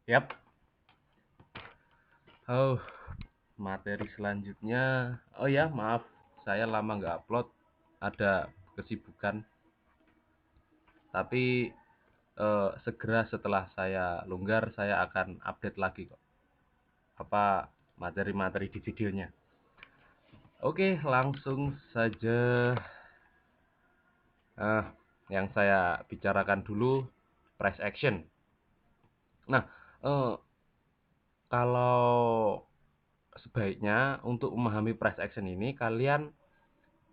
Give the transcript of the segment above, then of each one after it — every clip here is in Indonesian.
Yap. Oh, materi selanjutnya. Oh ya, maaf, saya lama nggak upload. Ada kesibukan. Tapi segera setelah saya longgar, saya akan update lagi kok. Apa materi-materi di videonya. Oke, langsung saja. Eh, yang saya bicarakan dulu price action. Nah, eh, kalau sebaiknya untuk memahami price action ini kalian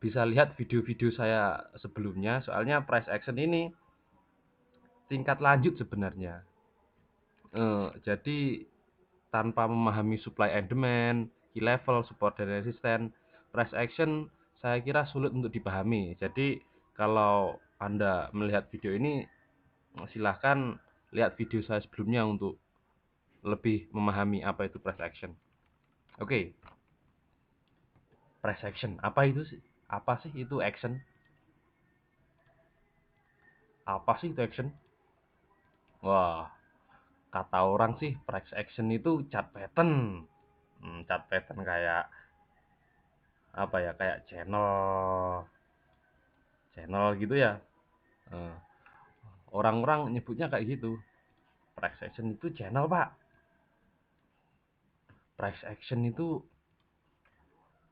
bisa lihat video-video saya sebelumnya, soalnya price action ini tingkat lanjut sebenarnya. Jadi tanpa memahami supply and demand, key level, support dan resistance, price action saya kira sulit untuk dipahami. Jadi kalau Anda melihat video ini, silahkan lihat video saya sebelumnya untuk lebih memahami apa itu price action. Oke, price action apa itu sih? Apa sih itu action? Apa sih itu action? Wah, kata orang sih price action itu chart pattern. Chart pattern kayak apa ya? Kayak channel, channel gitu ya. Eh, Orang-orang nyebutnya kayak gitu. Price action itu channel, Pak. Price action itu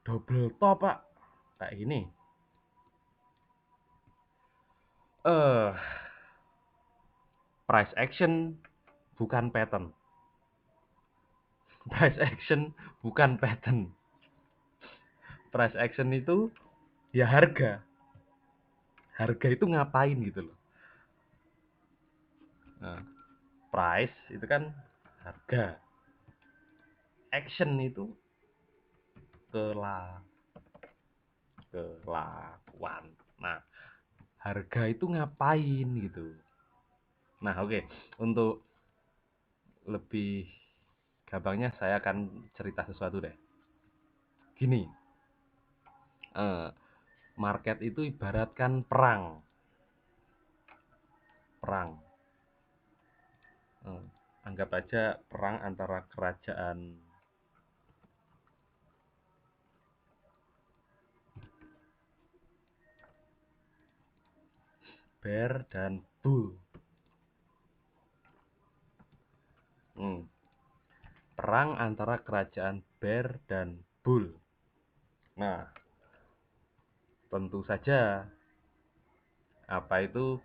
double top, Pak. Kayak gini. Eh, Price action bukan pattern. Price action bukan pattern. Price action itu ya harga. Harga itu ngapain gitu loh. Nah, price itu kan harga. Action itu kela kelakuan. Nah, harga itu ngapain gitu. Nah, oke. Untuk lebih gampangnya saya akan cerita sesuatu deh. Gini, eh, market itu ibaratkan perang. Perang. Eh, Anggap aja perang antara kerajaan bear dan bull. Hmm, Perang antara kerajaan bear dan bull. Nah, tentu saja apa itu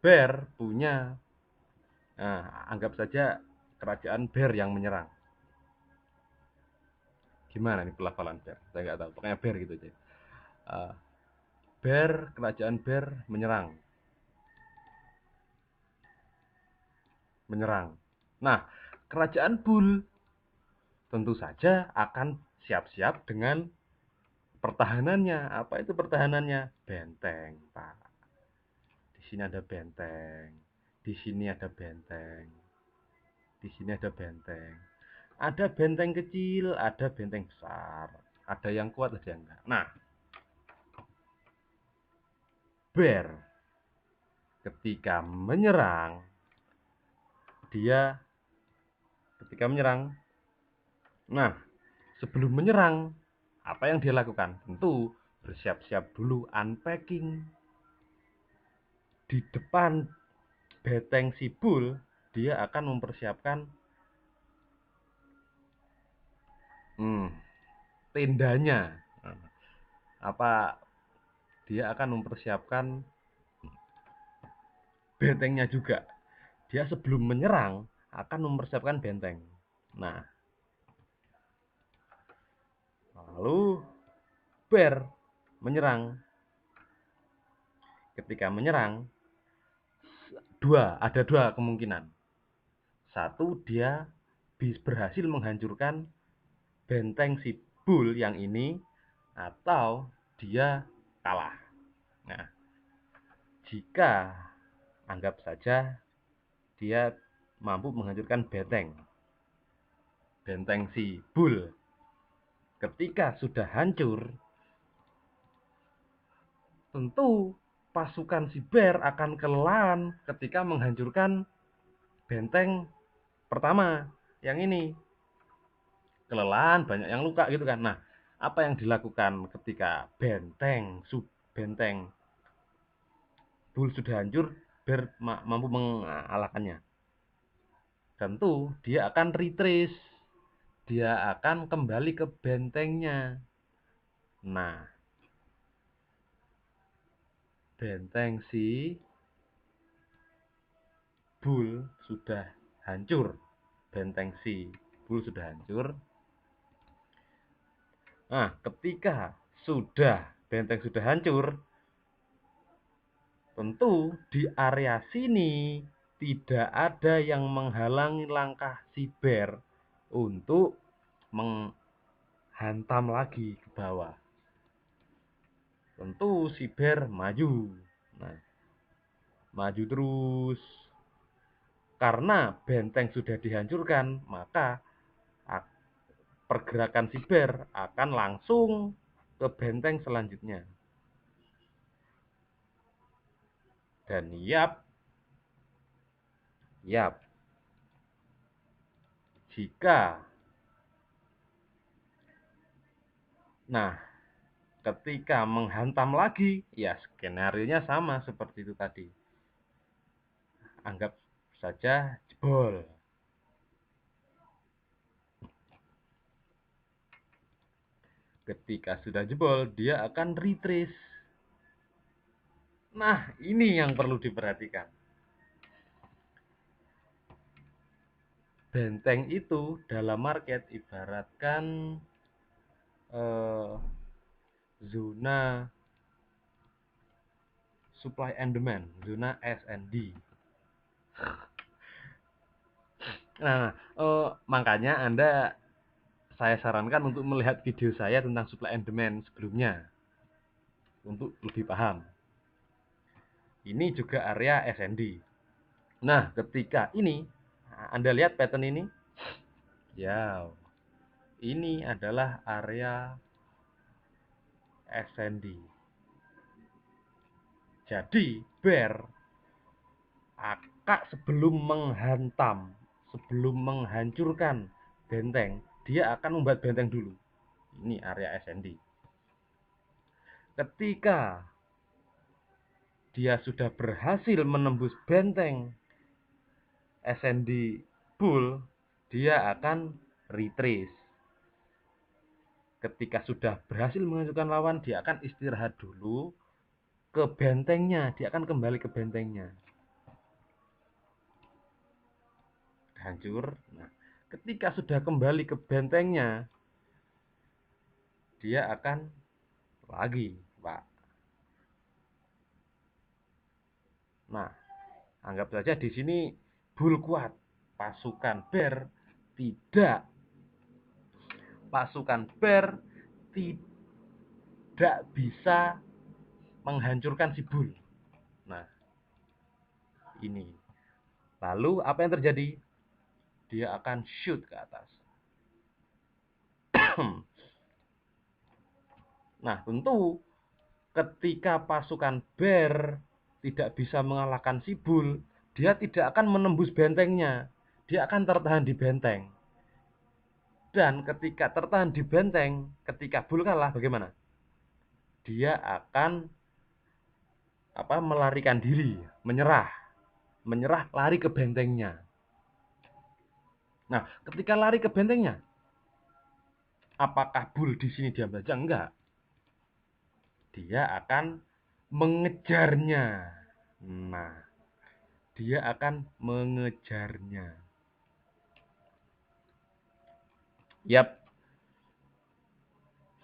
bear punya. Nah, anggap saja kerajaan bear yang menyerang. Gimana nih pelafalan bear? Saya nggak tahu. Pokoknya bear gitu aja. Uh, Bear, kerajaan bear menyerang. Menyerang. Nah, kerajaan bull tentu saja akan siap-siap dengan pertahanannya. Apa itu pertahanannya? Benteng, Pak. Di sini ada benteng. Di sini ada benteng. Di sini ada benteng. Ada benteng kecil, ada benteng besar. Ada yang kuat, ada yang enggak. Nah, bear ketika menyerang, dia ketika menyerang. Nah, sebelum menyerang, apa yang dia lakukan? Tentu bersiap-siap dulu unpacking. Di depan beteng si bull, dia akan mempersiapkan hmm, tendanya. Apa dia akan mempersiapkan bentengnya juga. Dia sebelum menyerang akan mempersiapkan benteng. Nah, lalu bear menyerang. Ketika menyerang, ada dua kemungkinan. Satu, dia berhasil menghancurkan benteng si bull yang ini, atau dia kalah. Nah, jika anggap saja dia mampu menghancurkan benteng si bull, ketika sudah hancur, tentu pasukan si bear akan kelelahan ketika menghancurkan benteng pertama yang ini kelelahan, banyak yang luka gitu kan. Nah, apa yang dilakukan ketika benteng Bull sudah hancur, Bear mampu mengalahkannya? Tentu dia akan retreat, dia akan kembali ke bentengnya. Nah, benteng si Bull sudah hancur. Benteng si Bull sudah hancur. Nah, ketika benteng sudah hancur, tentu di area sini tidak ada yang menghalangi langkah si Bear untuk menghantam lagi ke bawah. Tentu si Bear maju. Nah, maju terus. Karena benteng sudah dihancurkan, maka pergerakan si Bear akan langsung ke benteng selanjutnya. Dan yap, jika ketika menghantam lagi, ya skenario-nya sama seperti itu tadi. Anggap saja jebol. Ketika sudah jebol, dia akan retrace. Nah, ini yang perlu diperhatikan. Benteng itu dalam market ibaratkan zona supply and demand, zona S&D. Nah, makanya saya sarankan untuk melihat video saya tentang supply and demand sebelumnya untuk lebih paham. Ini juga area S&D. Nah, ketika ini Anda lihat pattern ini, ya, ini adalah area S&D. Jadi, Bear sebelum menghancurkan benteng, dia akan membuat benteng dulu. Ini area S&D. Ketika dia sudah berhasil menembus benteng S&D Bull, dia akan retrace. Ketika sudah berhasil menghancurkan lawan, dia akan istirahat dulu ke bentengnya, dia akan kembali ke bentengnya. Hancur. Nah, ketika sudah kembali ke bentengnya, dia akan lagi, Pak. Nah, anggap saja di sini Bull kuat, pasukan Bear tidak bisa menghancurkan si Bull. Nah, ini. Lalu apa yang terjadi? Dia akan shoot ke atas. Nah, tentu ketika pasukan Bear tidak bisa mengalahkan si Bull, dia tidak akan menembus bentengnya. Dia akan tertahan di benteng. Dan ketika tertahan di benteng, ketika Bull kalah, bagaimana? Dia akan melarikan diri, menyerah lari ke bentengnya. Nah, ketika lari ke bentengnya, apakah Bull di sini diam saja? Enggak. Dia akan mengejarnya. Nah, dia akan mengejarnya. Yap.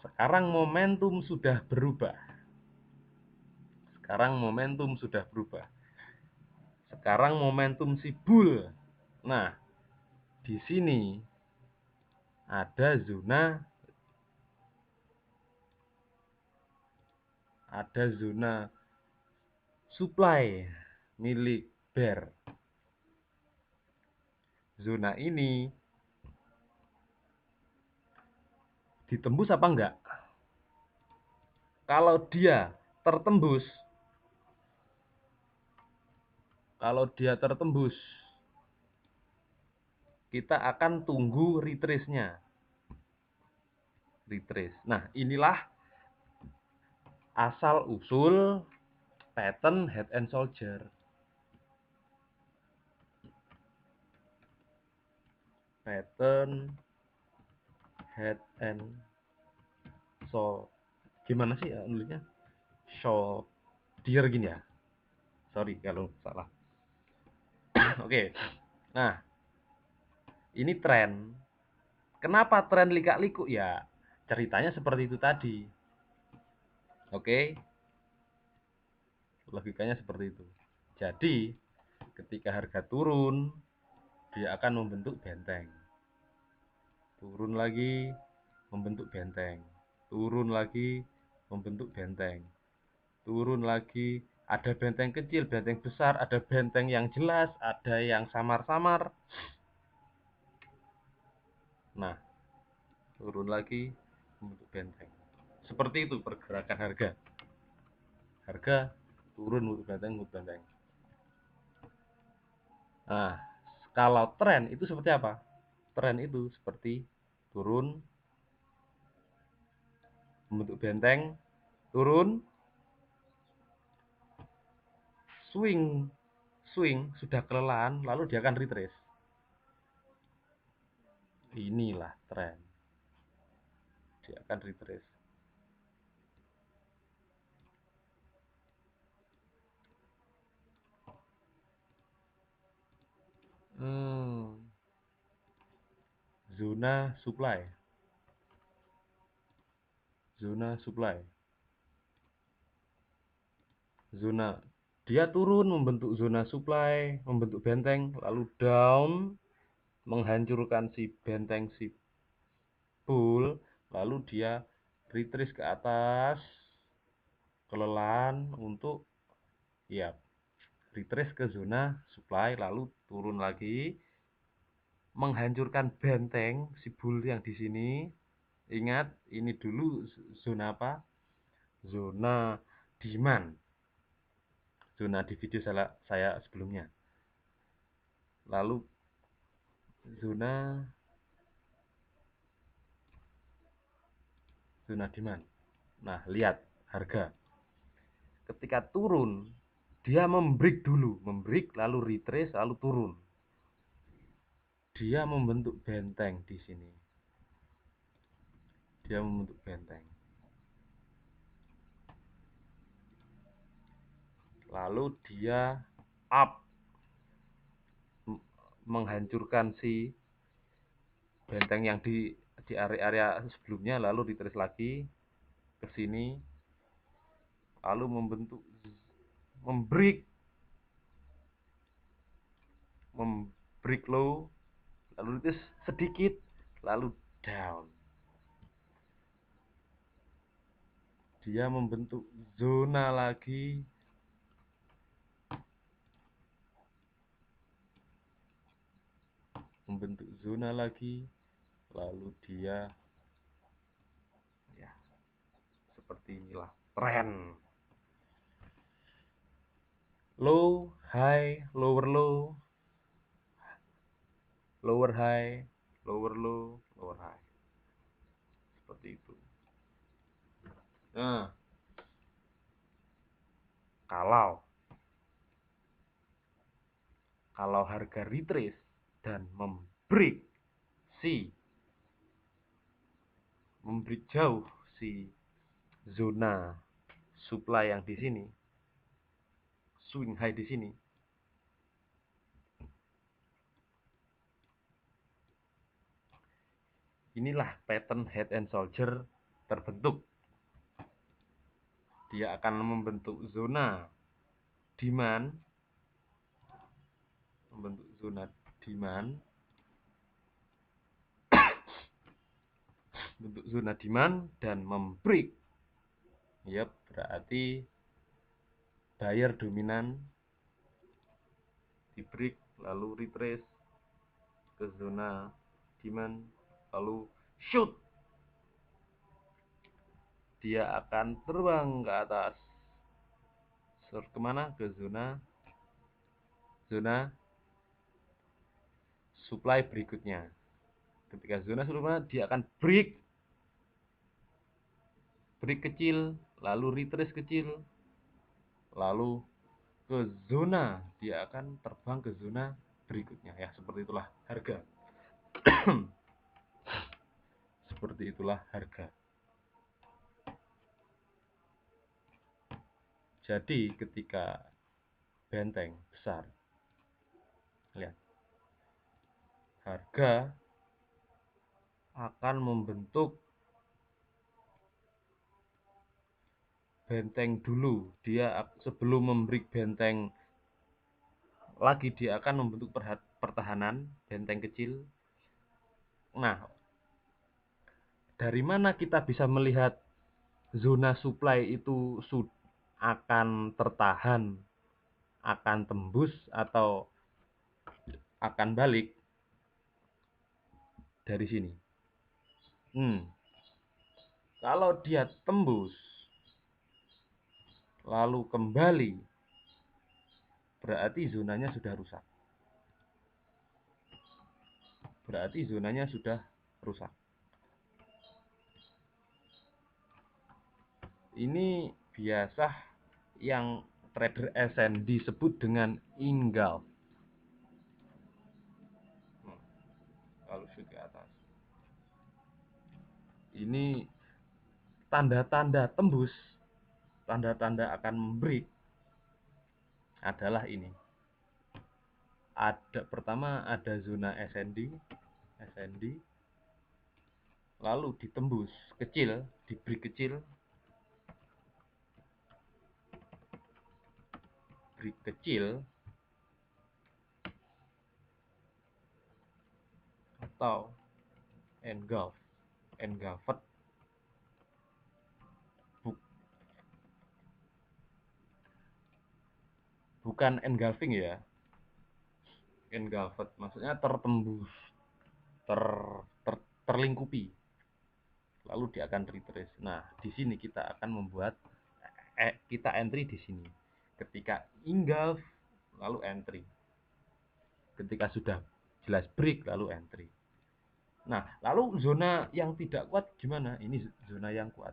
Sekarang momentum sudah berubah. Sekarang momentum si Bull. Nah, di sini ada zona supply milik Bear. Zona ini ditembus apa enggak? Kalau dia tertembus, kita akan tunggu retrace-nya. Retrace. Nah, inilah asal usul pattern Head and Shoulder. Pattern Head and Shoulder. Gimana sih nulisnya? Shoulder gini ya. Sorry kalau salah. Oke. Nah, ini tren. Kenapa tren lika-liku? Ya, ceritanya seperti itu tadi. Oke. Logikanya seperti itu. Jadi, ketika harga turun, dia akan membentuk benteng. Turun lagi, membentuk benteng. Turun lagi, membentuk benteng. Turun lagi, ada benteng kecil, benteng besar, ada benteng yang jelas, ada yang samar-samar. Nah, turun lagi, membentuk benteng. Seperti itu pergerakan harga. Harga turun, membentuk benteng, membentuk benteng. Nah, kalau tren itu seperti apa? Tren itu seperti turun, membentuk benteng, turun, swing, sudah kelelahan, lalu dia akan retrace. Inilah tren. Dia akan retrace. Zona supply. Zona supply. Zona. Dia turun membentuk zona supply, membentuk benteng, lalu down, menghancurkan si benteng si bull, lalu dia retrace ke atas, kelelahan untuk ya retrace ke zona supply, lalu turun lagi, menghancurkan benteng si bull yang di sini. Ingat, ini dulu zona apa? Zona demand. Zona di video saya sebelumnya. Lalu zona demand. Nah, lihat harga. Ketika turun, dia membreak dulu, membreak lalu retrace lalu turun. Dia membentuk benteng di sini. Dia membentuk benteng. Lalu dia up, menghancurkan si benteng yang di area sebelumnya, lalu retrace lagi ke sini, lalu membentuk membreak low, lalu retrace sedikit, lalu down. Dia membentuk zona lagi, lalu dia ya seperti inilah tren. Low, high, lower low, lower high, lower low, lower high. Seperti itu. Nah, kalau harga retrace dan membreak jauh si zona supply yang di sini, swing high di sini, inilah pattern Head and Shoulder terbentuk. Dia akan membentuk zona demand, dan membreak. Yap, berarti buyer dominan di break lalu retrace ke zona demand lalu shoot. Dia akan terbang ke atas. Kemana? Ke zona supply berikutnya. Ketika zona supply dia akan break kecil, lalu retrace kecil, lalu ke zona, dia akan terbang ke zona berikutnya. Ya, seperti itulah harga. Seperti itulah harga. Jadi ketika benteng besar, lihat, harga akan membentuk benteng dulu. Dia sebelum memberi benteng lagi, dia akan membentuk pertahanan benteng kecil. Nah, dari mana kita bisa melihat zona supply itu akan tertahan, akan tembus, atau akan balik? Dari sini. Kalau dia tembus lalu kembali, berarti zonanya sudah rusak. Ini biasa yang trader SN disebut dengan engulf. Lalu shoot ke atas. Ini tanda-tanda tembus, tanda-tanda akan membreak adalah ini. Pertama ada zona SND, lalu ditembus kecil, di break kecil, atau engulfed, bukan engulfing ya, engulfed maksudnya tertembus, terlingkupi, lalu dia akan retrace. Nah, di sini kita akan membuat kita entry di sini. Ketika engulf lalu entry. Ketika sudah jelas break lalu entry. Nah, lalu zona yang tidak kuat gimana? Ini zona yang kuat.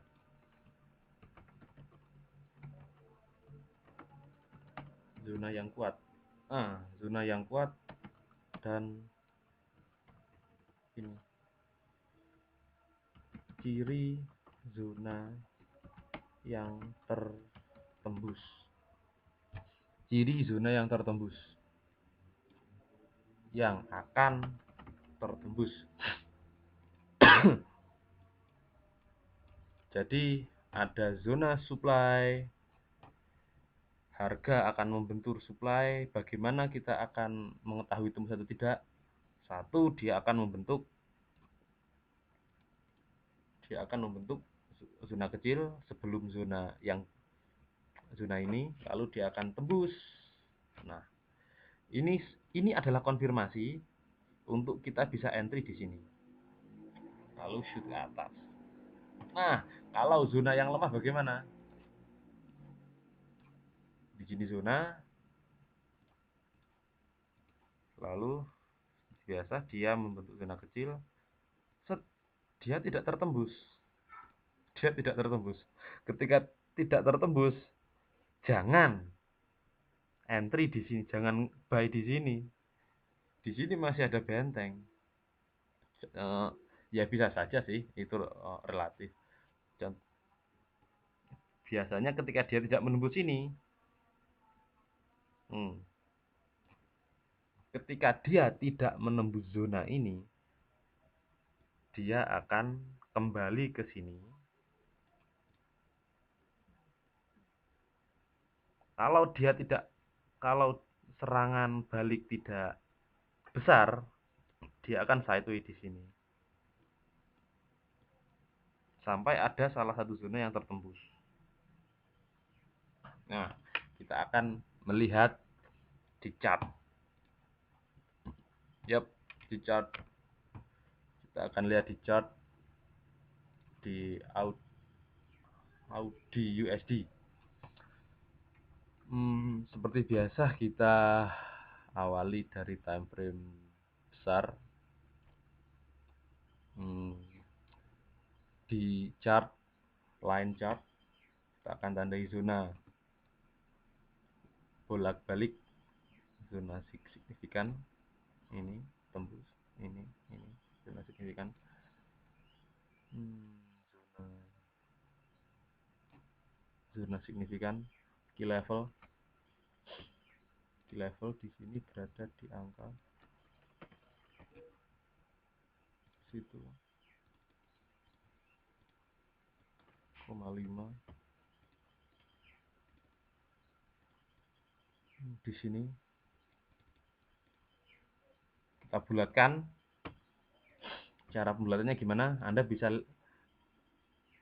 Zona yang kuat dan ini ciri zona yang tertembus. Yang akan tertembus. Jadi ada zona supply, harga akan membentur supply. Bagaimana kita akan mengetahui tembus atau tidak? Satu, dia akan membentuk zona kecil sebelum zona ini, lalu dia akan tembus. Nah, ini adalah konfirmasi untuk kita bisa entry di sini. Lalu shoot ke atas. Nah, kalau zona yang lemah bagaimana? Di sini zona, lalu biasa dia membentuk zona kecil, dia tidak tertembus. Ketika tidak tertembus, jangan entry di sini, jangan buy di sini. Di sini masih ada benteng. Ya bisa saja sih, itu relatif. Biasanya ketika dia tidak menembus ini, ketika dia tidak menembus zona ini, dia akan kembali ke sini. Kalau serangan balik tidak besar, dia akan sideway di sini. Sampai ada salah satu zona yang tertembus. Nah, kita akan melihat di chart. Di chart. Kita akan lihat di chart di Audi USD. Seperti biasa kita awali dari time frame besar. Di chart, line chart, kita akan tandai zona bolak-balik, zona signifikan, ini tembus, ini zona signifikan. Zona signifikan, key level di sini berada di angka situ 0,5. Di sini kita bulatkan. Cara pembulatannya gimana? Anda bisa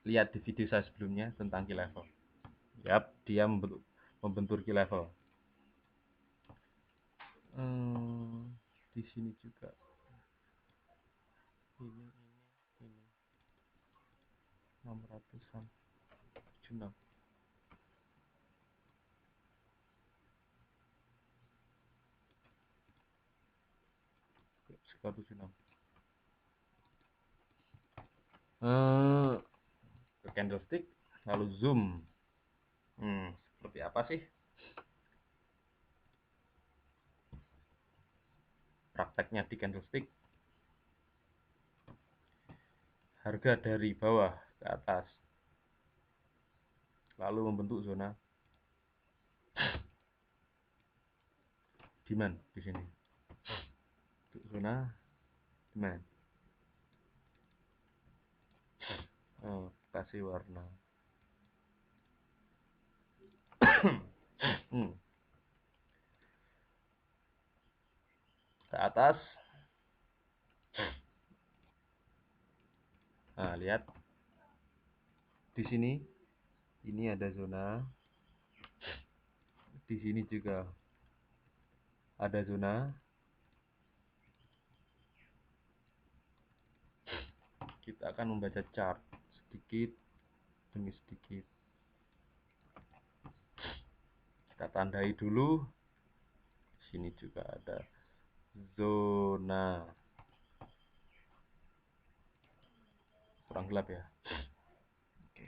lihat di video saya sebelumnya tentang key level. Yap, dia membentur key level. Di sini juga ini 600-an 76. Sekitar 76. Ke candlestick, lalu zoom. Seperti apa sih prakteknya di candlestick? Harga dari bawah ke atas, lalu membentuk zona demand di sini. Zona demand. Kasih warna. Ke atas. Nah, lihat di sini, ini ada zona. Di sini juga ada zona. Kita akan membaca chart sedikit demi sedikit. Kita tandai dulu. Di sini juga ada zona. Kurang gelap ya. Oke.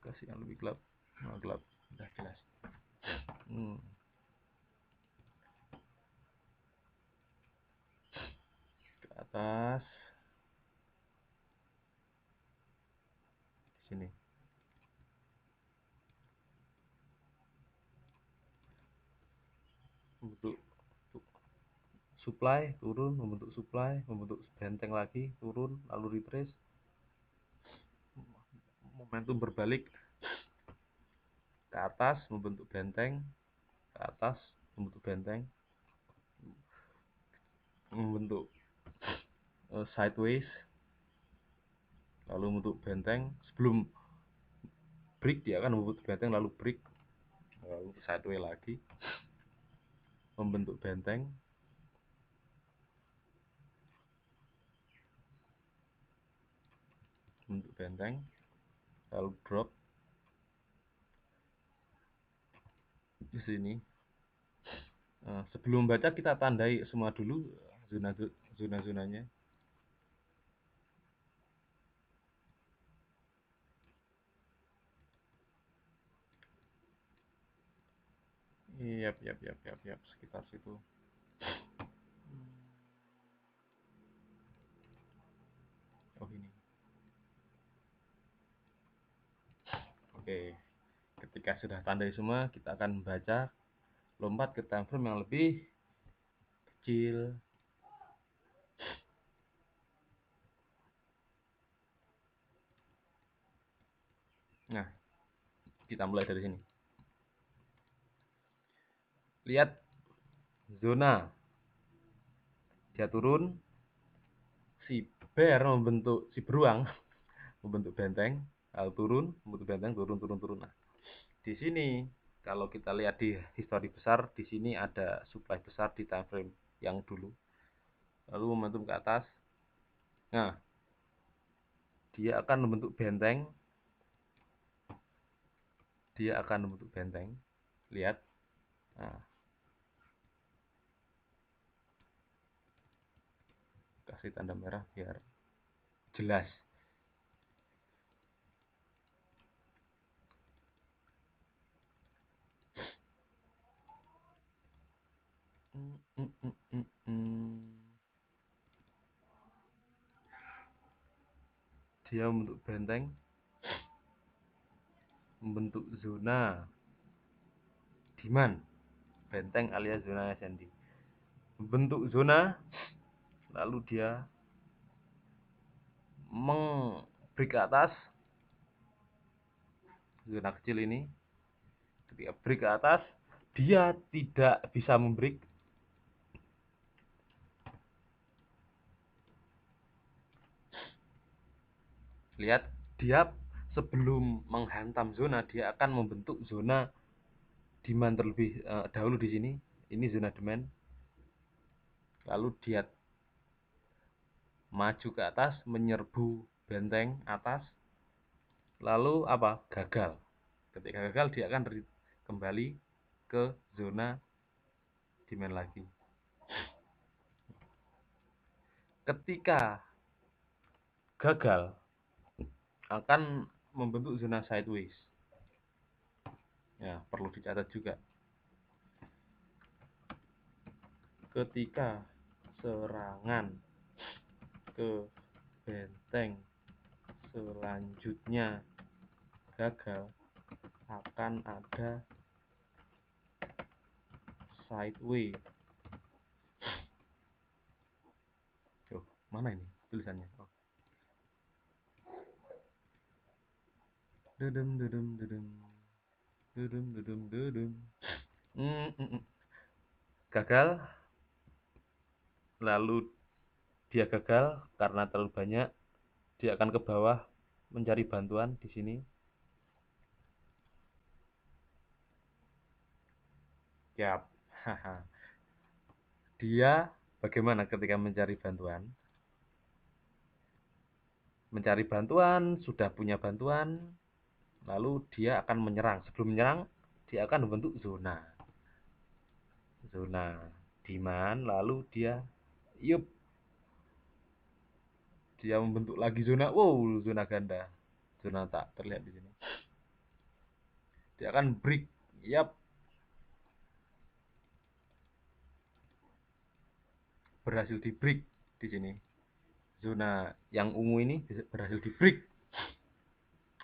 Kasih yang lebih gelap. Gelap, udah jelas. Ke atas. Di sini. Membentuk supply, turun, membentuk supply, membentuk benteng lagi, turun, lalu retrace. Momentum berbalik ke atas, membentuk benteng, ke atas, membentuk benteng, membentuk sideways, lalu membentuk benteng. Sebelum break dia akan membentuk benteng, lalu break, lalu sideways lagi, membentuk benteng, membentuk benteng, lalu drop di sini. Sebelum baca kita tandai semua dulu zona-zonanya. Yap, sekitar situ. Oh, ini. Oke. Ketika sudah tandai semua, kita akan membaca, lompat ke time frame yang lebih kecil. Nah, kita mulai dari sini. Lihat zona. Dia turun, si beruang membentuk benteng, lalu turun, membentuk benteng, turun. Nah, di sini kalau kita lihat di histori besar, di sini ada supply besar di time frame yang dulu. Lalu momentum ke atas. Nah, dia akan membentuk benteng. Lihat. Nah, kasih tanda merah biar jelas. Dia membentuk benteng, membentuk zona demand, benteng alias zona SND. Membentuk zona, lalu dia break ke atas, zona kecil ini. Ketika break ke atas, dia tidak bisa membreak. Lihat, dia sebelum menghantam zona, dia akan membentuk zona demand terlebih dahulu di sini. Ini zona demand. Lalu dia maju ke atas, menyerbu benteng atas. Lalu apa? Gagal. Ketika gagal, dia akan kembali ke zona demand lagi. Ketika gagal, akan membentuk zona sideways. Ya, perlu dicatat juga. Ketika serangan ke benteng selanjutnya gagal, akan ada sideways. Oh, mana ini tulisannya? Oh. Dedem dedem dedem dedem dedem dedem. Gagal, lalu dia gagal karena terlalu banyak, dia akan ke bawah mencari bantuan di sini. Yap. Dia bagaimana ketika mencari bantuan? Mencari bantuan, sudah punya bantuan, lalu dia akan menyerang. Sebelum menyerang, dia akan membentuk zona demand, lalu dia membentuk lagi zona, zona ganda, zona tak terlihat di sini. Dia akan break, berhasil di break di sini. Zona yang ungu ini berhasil di break.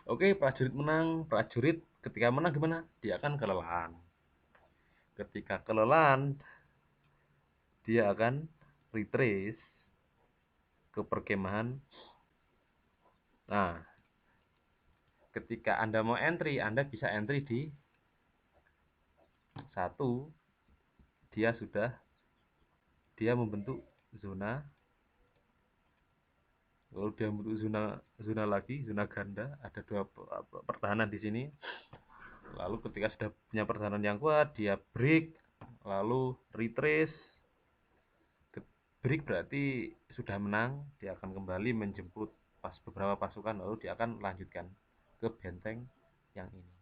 Oke, prajurit menang. Prajurit ketika menang gimana? Dia akan kelelahan. Ketika kelelahan, dia akan retrace ke perkemahan. Nah, ketika Anda mau entry, Anda bisa entry di 1. Dia membentuk zona, lalu dia membentuk zona lagi, zona ganda. Ada 2 pertahanan di sini. Lalu ketika sudah punya pertahanan yang kuat, dia break, lalu retrace. Break berarti sudah menang, dia akan kembali menjemput beberapa pasukan, lalu dia akan lanjutkan ke benteng yang ini.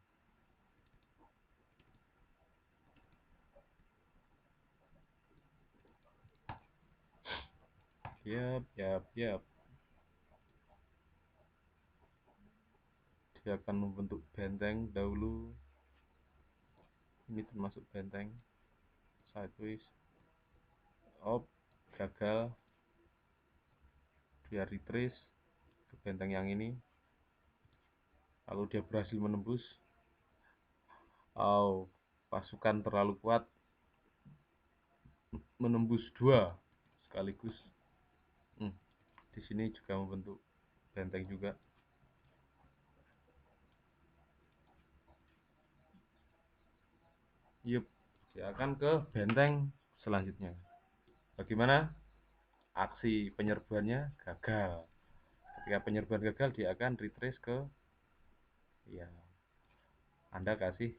Yap. Dia akan membentuk benteng dahulu. Ini termasuk benteng sideways. Gagal. Dia retrace ke benteng yang ini. Lalu dia berhasil menembus. Pasukan terlalu kuat, menembus 2 sekaligus. Di sini juga membentuk benteng juga. Dia akan ke benteng selanjutnya. Bagaimana? Aksi penyerbuannya gagal. Ketika penyerbuan gagal, dia akan retrace ke, Anda kasih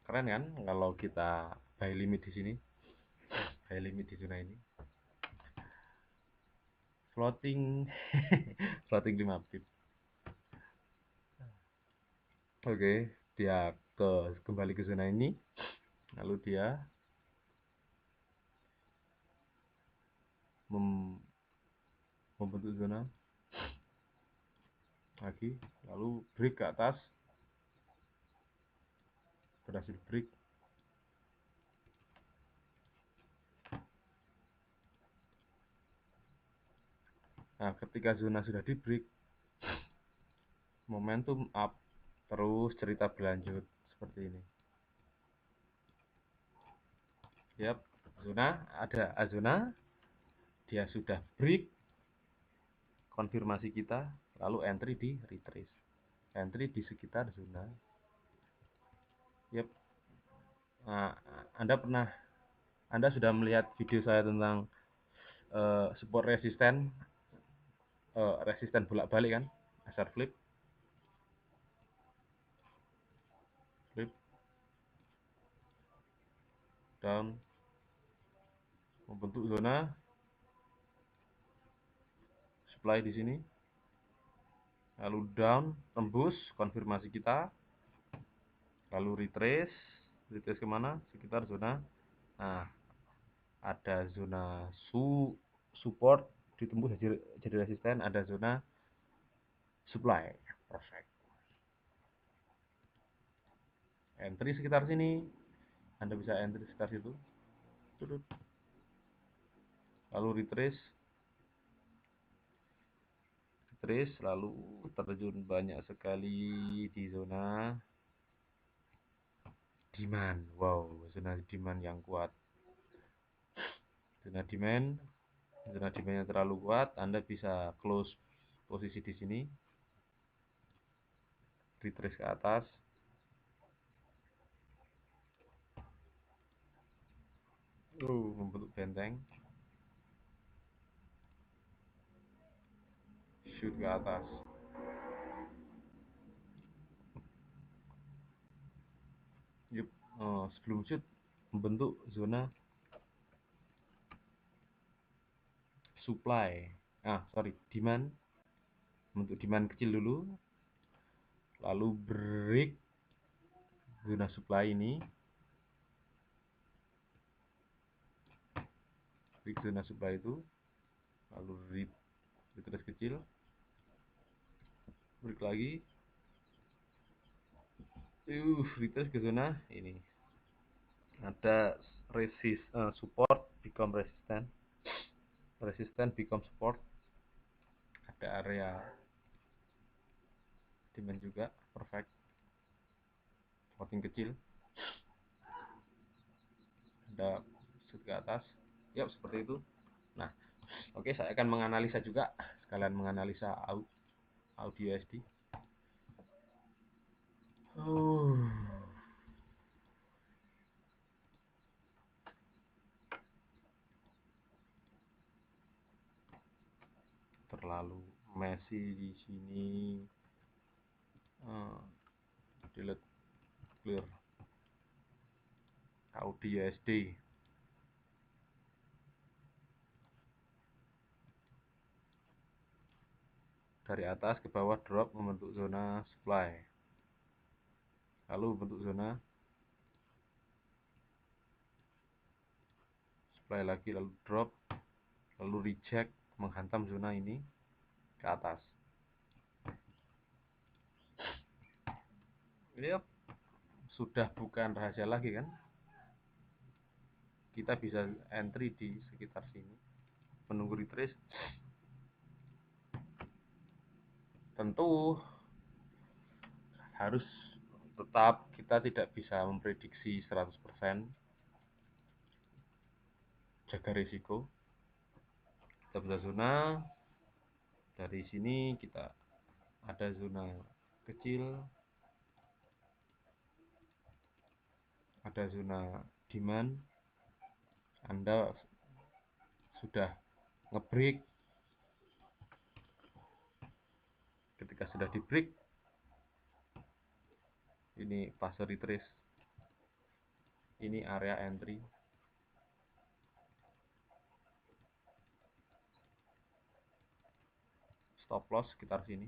keren kan kalau kita buy limit di sini, buy limit di zona ini, floating 5 pip. Oke, dia kembali ke zona ini, lalu dia membentuk zona lagi, lalu break ke atas, berhasil break. Nah, ketika zona sudah di break, momentum up, terus cerita berlanjut seperti ini. Yap, zona ada zona, dia sudah break, konfirmasi kita, lalu entry di retrace, entry di sekitar zona. Yap. Nah, Anda sudah melihat video saya tentang support resisten bolak-balik kan, asar flip, down, membentuk zona supply di sini, lalu down, tembus, konfirmasi kita, lalu retrace kemana? Sekitar zona. Nah, ada zona support ditembus jadi resisten, ada zona supply, perfect. Entry sekitar sini, Anda bisa entry sekitar situ, lalu retrace, lalu terjun banyak sekali di zona demand. Wow, zona demand yang kuat. Zona demandnya terlalu kuat, Anda bisa close posisi di sini, retrace ke atas, membentuk benteng, shoot ke atas. Yuk, sebelum shoot membentuk zona supply, demand, membentuk demand kecil dulu, lalu break zona supply ini, break zona supply itu, lalu retrace kecil, break lagi, retrace ke zona ini, ada support become resistant become support, ada area demand juga, perfect, supporting kecil, ada shoot ke atas, yuk seperti itu. Nah, oke, saya akan menganalisa juga, sekalian menganalisa audio SD. Terlalu messy di sini. Delete, clear audio SD. Dari atas ke bawah drop membentuk zona supply, lalu membentuk zona supply lagi, lalu drop, lalu reject, menghantam zona ini ke atas. Yep, sudah bukan rahasia lagi kan, kita bisa entry di sekitar sini, menunggu retrace. Tentu harus tetap, kita tidak bisa memprediksi 100%, jaga risiko. Kita bisa zona dari sini, kita ada zona kecil, ada zona demand, Anda sudah ngebreak, ketika sudah di break, ini fase retrace, ini area entry, stop loss sekitar sini,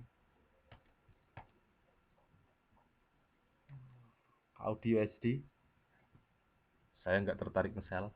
audio HD. Saya nggak tertarik nge-sell.